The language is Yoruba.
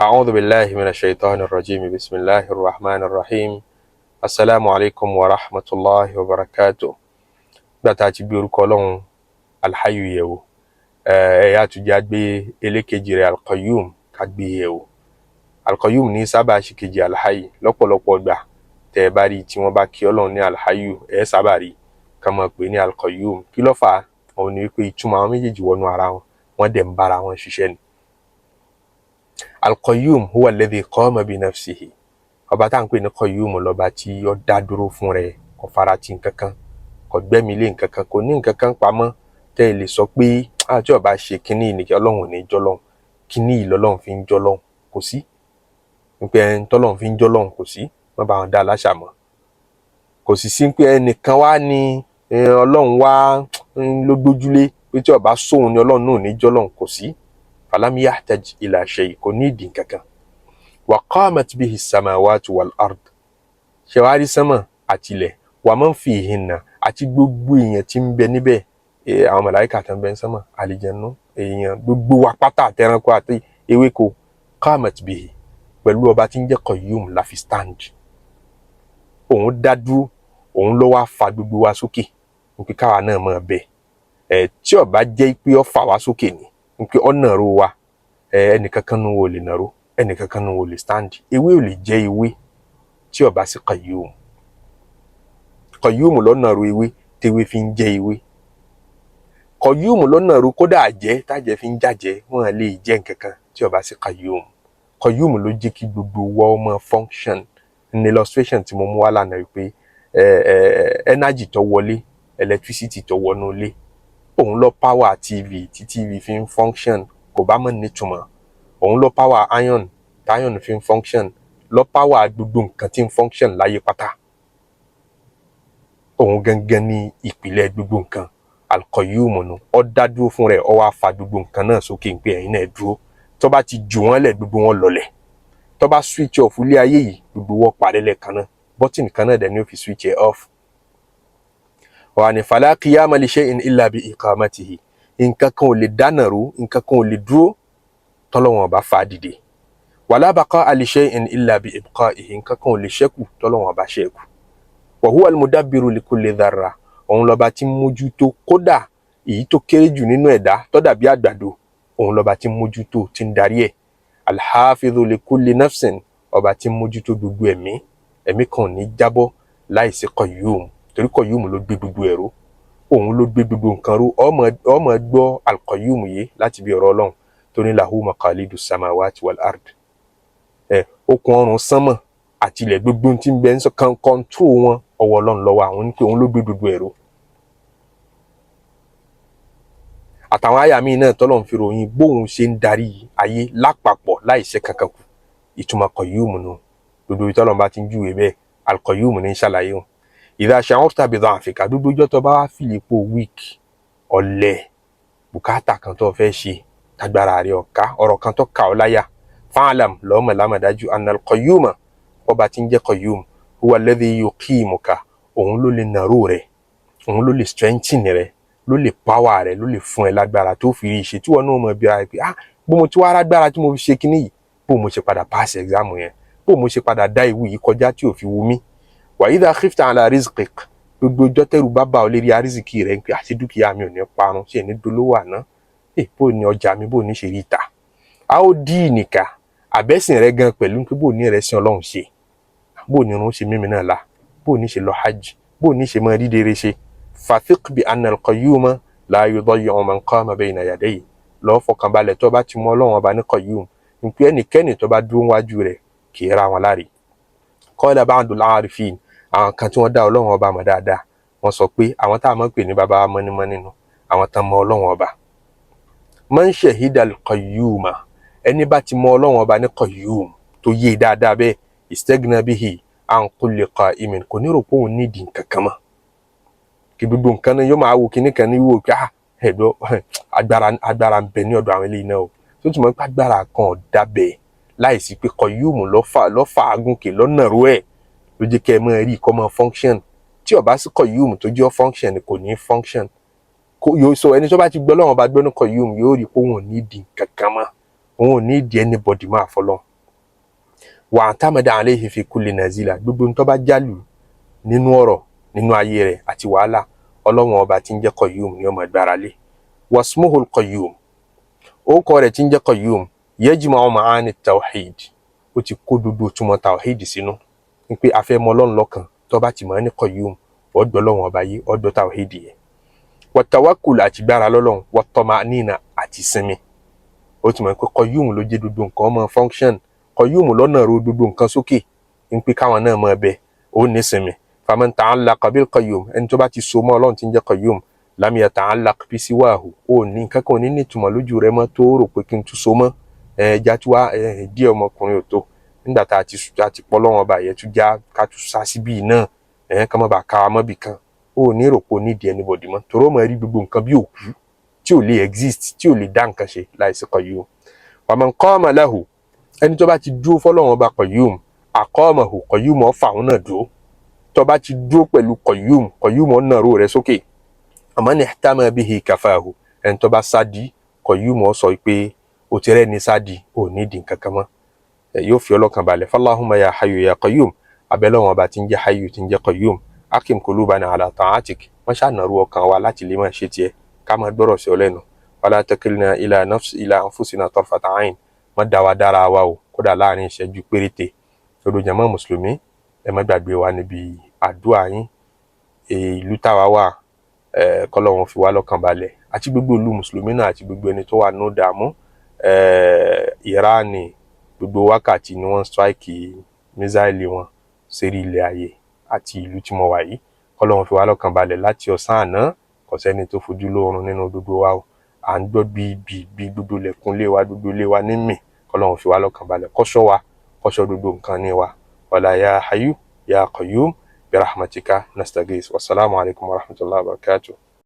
أعوذ بالله من الشيطان الرجيم بسم الله الرحمن الرحيم السلام عليكم ورحمة الله وبركاته. gbàtà ti gbé orúkọ Ọlọ́run alhayu yẹ̀wò ẹ̀yà àtúnjá gbé elékejì rẹ̀ alqayyum ká gbé yẹ̀wò. Alqayyum ní sábà ṣe kejì alhayu lọ́pọ̀lọpọ̀ ìgbà tẹ́ ẹ bá rí tí wọ́n bá kí Ọlọ́run ní alhayu ẹ̀ sábà rí ká máa pè ní alqayyum. Kí ló fà á? Òun ni wípé ìtumọ̀ àwọn méjèèjì wọnú ara wọn, wọ́n dẹ̀ ń bára wọn ṣiṣẹ́ ni. Al-Qayyum huwa alladhi qama bi nafsihi. Ọba tá à ń pè ní Qayyum lọ́ba tí ó dá dúró fún rẹ̀, kò fara ti nǹkankan, kò gbẹ́mi lé nǹkankan, kò ní nǹkankan pamọ́ tẹ́ ẹ lè sọ pé tí ọba ṣe kíní ìnìkẹ́ Ọlọ́run ò ní jọ́lọ́run, kíní ìlọ́lọ́run fi ń jọ́lọ́run kò sí. Pé ẹni tọ́lọ́run fi ń jọ́lọ́run kò sí, wọ́n bá wọn dá aláṣà mọ́. Kò sì sí pé ẹnìkan wá ní Ọlọ́run wá ló gbójúlé pé tí ọba sóhun ni Ọlọ́run náà ò ní jọ́lọ́run kò sí. فلم يحتج إلى شيء kò ní ìdí kankan. وقامت به السماوات والأرض. ṣé wàá rí sánmà àtilẹ̀ ومن فيهن àti gbogbo èèyàn tí ń bẹ níbẹ̀, àwọn màláíkà tó ń bẹ ní sánmà, àlìjànnú, èèyàn, gbogbo wa pátá àtẹranko àti ewéko. قامت به pẹ̀lú ọba tí ń jẹ́ Qayyum la fi stand. Òun dá dúró, òun ló wá fa gbogbo wa sókè nípa káwa náà máa bẹ. Tí ọba jẹ́ pé ó fà wá sókè ni pé ọ̀nà ro wa, ẹnìkankan nu wo lè nàró, ẹnìkankan nu wo lè stand. Ewé ò lè jẹ́ ewé tí ó bá sí Qayyum. Qayyum ló nàró ewé tewé fi ń jẹ́ ewé. Qayyum ló nàró kódà àjẹ́ tájẹ́ fi ń jàjẹ́, wọn lè jẹ́ nǹkankan tí ó bá sí Qayyum. Qayyum ló jẹ́ kí gbogbo wa ọmọ function. Ní illustration tí mo mú wá lánàá wípé energy tó wọlé, electricity tó wọnú ilé, òun ló power TV tí TV fi ń function, kò bá mọ̀ nítumọ̀. Òun ló power iron tí iron fi ń function, ló power gbogbo nǹkan tí ń function láyé pátá. Òun gangan ní ìpìlẹ̀ gbogbo nǹkan. Al-Qayyum nù, ó dá dúró fún rẹ̀, ó wá fa gbogbo nǹkan náà sókè pé ẹ̀yin náà dúró. Tó bá ti jù wọ́n lẹ̀, gbogbo wọn lọlẹ̀. Tó bá switch off ilé ayé yìí, gbogbo wọn parẹ́ lẹ́ẹ̀kan náà. Button kan náà dẹ̀ ni ó fi switch off. Wa ni fala qiyama li shay'in illa bi iqamatihi. Nǹkan kan ò lè dáná ró, nǹkan kan ò lè dúró tọ́lọ́run bá fà dìde. Wala baqa'a li shay'in illa bi ibqa'ihi. Nǹkan kan ò lè ṣẹ́kù tọ́lọ́run bá ṣẹ́kù. Wa huwa al-mudabbiru li kulli dharra. Òun lọ́ba tí ń mójútó kódà èyí tó kéré jù nínú ẹ̀dá tó dàbí àgbàdo, òun lọ́ba tí ń mójútó, tí ń darí ẹ̀. Al-hafidhu li kulli nafsin. Ọba tí ń mójútó gbogbo ẹ̀mí. Ẹ̀mí kan ò ní jábọ́ láìsí Qayyum. Torí Qayyum ló gbé gbogbo ẹ̀rọ, òun ló gbé gbogbo nǹkan ró. ọmọ gbọ́ Al-Qayyum yìí láti bí ọ̀rọ̀ Ọlọ́run tó ní lahu maqalidu samawati wal ard. Okùn ọrùn sánmọ̀ àti ilẹ̀, gbogbo tí ń bẹ ń sọ kan control wọn ọwọ́ Ọlọ́run lọ́wọ́, àwọn ní pé òun ló gbé gbogbo ẹ̀rọ. Àtàwọn àyà míì náà tọ́lọ́run fi ròyìn bóun ṣe ń darí ayé lápapọ̀ láìṣẹ́ kankan kù. Ìtumọ̀ Qayyum nù. Gbogbo ìtọ́lọ́run bá ti ń júwe bẹ́ẹ̀, Al-Qayyum ní ṣàlàyé wọn. Idha sha'urta bi dha'fika, gbogbo ọjọ́ tó bá wá fìlì po weak, ọ̀lẹ, bùkátà kan tó fẹ́ ṣe, tagbára rẹ̀ ọ̀ká, ọ̀rọ̀ kan tó kà ọ́ láyà, fa'lam, lọ́mọ lámàdájú anna al-Qayyuma, ọba tí ń jẹ́ Qayyum, huwa alladhi yuqimuka, òun ló lè nàró rẹ̀, òun ló lè strengthen rẹ̀, ló lè power rẹ̀, ló lè fún ẹ lágbára tó fi rí ṣe tí wọ́n náà mọ̀ bí ara pé bó mo ti wá lágbára tí mo fi ṣe kíní yìí, bó mo ṣe padà pass exam yẹn, bó mo ṣe padà dá ìwé yìí kọjá tí ò fi wú mí. Wa idha khifta ala rizqik, gbogbo ọjọ́ tẹ́rù bá bá ọ lérí arísìkí rẹ̀ pé àti dúkìá mi ò ní parun, ṣe ní dolówó àná, bó ní ọjà mi bó ní ṣe rí ìta. A ó dí ìnìkà àbẹ́sìn rẹ̀ gan pẹ̀lú pé bó ní ẹ̀rẹ́sìn Ọlọ́run ṣe, bó ní irun ṣe mímí náà la, bó ní ṣe lọ hajj, bó ní ṣe mọ dídére ṣe. Fathiq bi anna al-Qayyuma la yudayyi'u man qama bayna yadayhi. Lọ́ fọkànbalẹ̀ tó bá ti mọ Ọlọ́run ọba ní Qayyum, pé ẹnikẹ́ni tó bá dúró wájú rẹ̀ kì í ra wọn láre. Qala ba'dul 'arifin, àwọn kan tí wọ́n dá Ọlọ́run ọba mọ̀ dáadáa, wọ́n sọ pé àwọn tá a mọ̀ pé ní bàbá mọ́nímọ́ní nínú àwọn tán mọ Ọlọ́run ọba. Man shahida al-Qayyuma, ẹni bá ti mọ Ọlọ́run ọba ní Qayyum tó yé dáadáa bẹ́ẹ̀, istaghna bihi an kulli qa'imin, kò ní rò pé òun nídìí nǹkan kan mọ́. Kí gbogbo nǹkan náà yóò máa wo kíní kan ní wò pé ẹ̀dọ́ agbára ń bẹ ní ọ̀dọ̀ àwọn eléyìí náà o. Tó tún mọ̀ pé agbára kan ò dábẹ́ láìsí pé Qayyum lọ́fà agúnkè lọ́nà rú ẹ̀ ló jẹ́ kẹ́ ẹ mọ́ rí kọ́ mọ́ function. Tí ó bá sí Qayyum tó jẹ́ function kò ní function. Yóò sọ ẹni tó bá ti gbọ́ Ọlọ́run bá gbọ́ ní Qayyum yóò rí pé òun ò ní ìdí kankan mọ́, òun ò ní ìdí anybody máa fọlọ́. wa atamada alayhi fi kulli nazila gbogbo ń tó bá jálù nínú ọ̀rọ̀ nínú ayé rẹ̀ àti wàhálà Ọlọ́run ọba tí ń jẹ́ Qayyum ni ó máa gbára lé wasmuhul Qayyum orúkọ rẹ̀ tí ń jẹ́ Qayyum yajma'u ma'ani tawhid ó ti kó gbogbo túmọ̀ tawhid sínú ní pé a fẹ́ mọ Ọlọ́run lọ́kan tó bá ti mọ̀ ní Qayyum ó gbọ́ Ọlọ́run ọba yìí ó gbọ́ tawhid yẹn wa tawakkul àti gbára lọ́lọ́run wa tama'nina àti sinmi ó ti mọ̀ pé Qayyum ló jẹ́ gbogbo nǹkan ọmọ function Qayyum lọ́nà ro gbogbo nǹkan sókè ní pé káwọn náà mọ̀ bẹ́ẹ̀ ó ní sinmi faman ta'allaqa bil Qayyum ẹni tó bá ti so mọ́ Ọlọ́run tí ń jẹ́ Qayyum lam yata'allaq bi siwahu ó ní nǹkan kan ní nítumọ̀ lójú rẹ̀ mọ́ tó rò pé kí n tún so mọ́ ẹja tí wá díẹ̀ ọmọkùnrin ò tó nígbà tá a ti pọ́ lọ́wọ́n ọba yẹn tún já ká tún sá síbí náà ká má bàa ká wa mọ́bì kan ó ní rò pé ó nídìí anybody mọ́ toró mọ̀ rí gbogbo nǹkan bí òkú tí ò lè exist tí ò lè dá nǹkan ṣe láìsí Qayyum waman qama lahu ẹni tó bá ti dúró fọ́lọ́wọ́n ọba Qayyum aqamahu Qayyum ó fà òun náà dúró tó bá ti dúró pẹ̀lú Qayyum ó nà ró rẹ̀ sókè man ihtama bihi kafahu ẹni tó bá sádi Qayyum ó sọ pé ó ti rẹ́ ní sádi ò nídìí nǹkan kan mọ́ yóò fi ọlọ́kàn balẹ̀ fallahumma ya hayyu ya Qayyum abẹ́lọ́wọ́n ọba tí ń jẹ́ hayyu tí ń jẹ́ Qayyum akim qulubana ala ta'atik wọ́n ṣànàrú ọkàn wa láti lè máa ṣe tiẹ̀ ká máa gbọ́rọ̀ sí ọ lẹ́nu wala takilna ila anfusina tarfata ayn má dá wa dára wa o kódà láàrin ìṣẹ́jú péréte lọ́dọ̀ jàmá mùsùlùmí ẹ má gbàgbé wa níbi àdúrà yín ìlú táwa wà kọ́lọ́run fi wá lọ́kàn balẹ̀ àti gbogbo ìlú mùsùlùmí náà àti gbogbo ẹni tó wà ní ìdààmú Ìránì gbogbo wákàtí ni wọ́n strike mísáìlì wọn sérí ilẹ̀ ayé àti ìlú tí mo wà yìí kọ́lọ́run fi wá lọ́kàn balẹ̀ láti ọ̀sán àná kò sẹ́ni tó fojú lóorun nínú gbogbo wa o à ń gbọ́ bí gbogbo lẹ̀kùn lé wa gbogbo lé wa ní mì kọ́lọ́run fi wá lọ́kàn balẹ̀ kọ́ṣọ́ wa kọ́ṣọ́ gbogbo nǹkan ní wa wala ya hayyu ya Qayyum برحمتك نستغيث والسلام عليكم ورحمة الله وبركاته